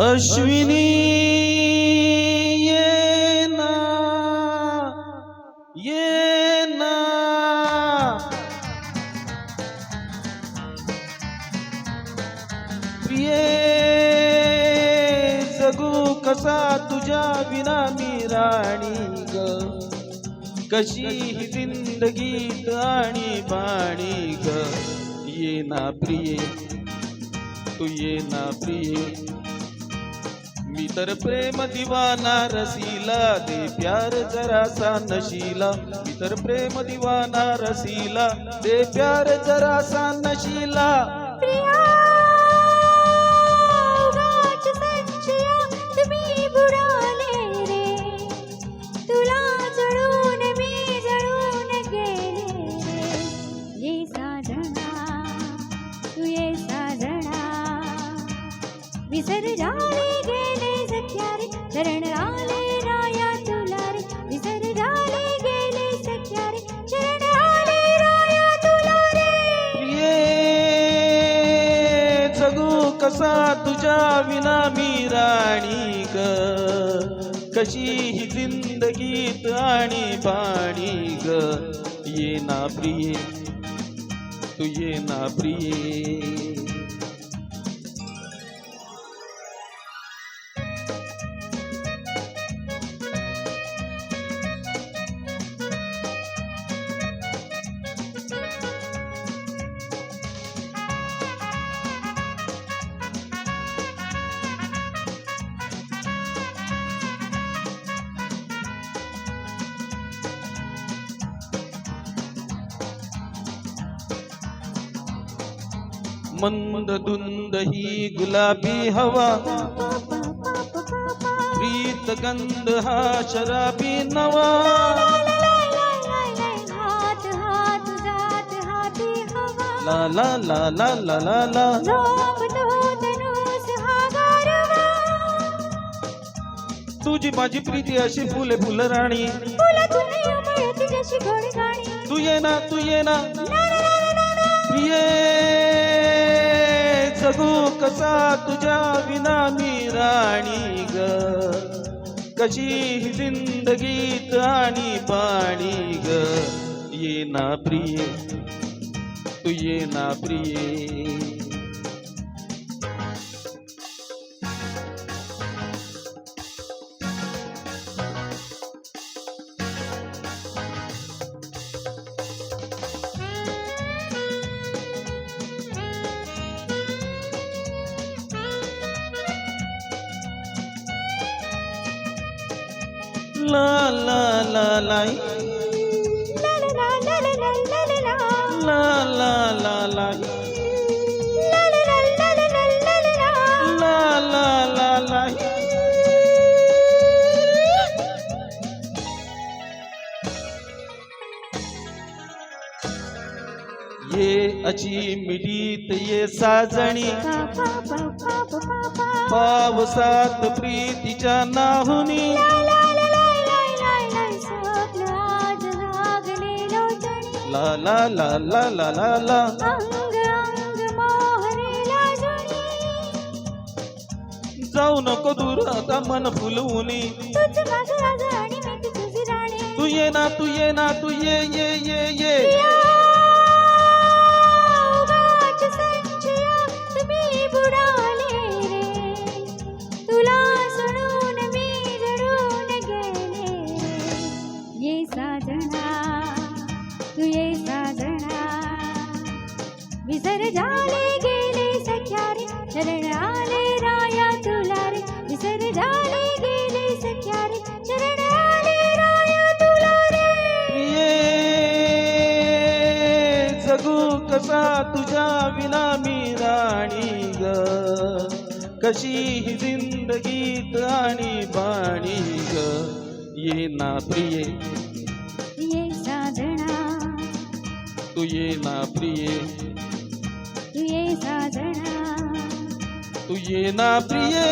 अश्विनी ये ना ये ना प्रिये जगू कसा तुझ्या विना मी राणी ग कशी ही जिंदगीत आणि बाणी ग ये ना प्रिये तू ये ना प्रिये मी तर प्रेम दीवाना रसीला दे प्यार जरासा नशीला मी तर प्रेम दीवाना रसीला दे प्यार जरासा नशीला प्रिया उगाच संशया तुम्ही बुडाले रे तुला जळून मी जळून गेले रे ये साजना तू ये साजना विसर झाले गेले सख्या रे चरण आले राया तुला रे विसर झाले गेले सख्या रे चरण आले राया तुला रे प्रिये जगू कसा तुझ्या विना मी राणी ग कशी ही जिंदगीत आणि बाणी ग ये ना प्रिये तू ये ना प्रिये मंद धुंद ही गुलाबी हवा प्रीत गंध हा शराबी नवा हात हात जात हाती हवा ला ला ला ला ला ला ला झोंबतो धनुष हा गारवा तुझी माझी प्रीती अशी फुले फुल राणी फुलं तुला उमळती जशी घोडगाणी तू ये ना प्रिये जगू कसा तुझ्या विना मी राणी ग कशी ही जिंदगीत आणि बाणी ग ये ना प्रिये तू ये ना प्रिये ला ला ला ला ला ला ला ला ला ला ला ला ला ला ला ला ला ला ये अची मिडीत ये साजणी पावसात प्रीतीच्या नाहुनी ला ला ला ला ला ला ला अंग अंग मोहरेला जाऊ नको दूर आता मन फुलवूनी तुझ माझं राजा आणि मी तुझी राणी तू ये ना तू ये ना तू ये ये ये ये उगाच संशया तुम्ही बुडाले रे तुला सोडून मी जळून गेले ये साजना तू ये साजना विसर झाले गेले सख्या रे चरण आले राया तुला रे विसर झाले गेले सख्या रे चरण आले राया तुला रे ये जगू कसा तुझ्या विना मी राणी ग कशी ही जिंदगीत आणि बाणी ग ये ना प्रिये ये साजना तू ये ना प्रिये तू ये साजना तू ये ना प्रिये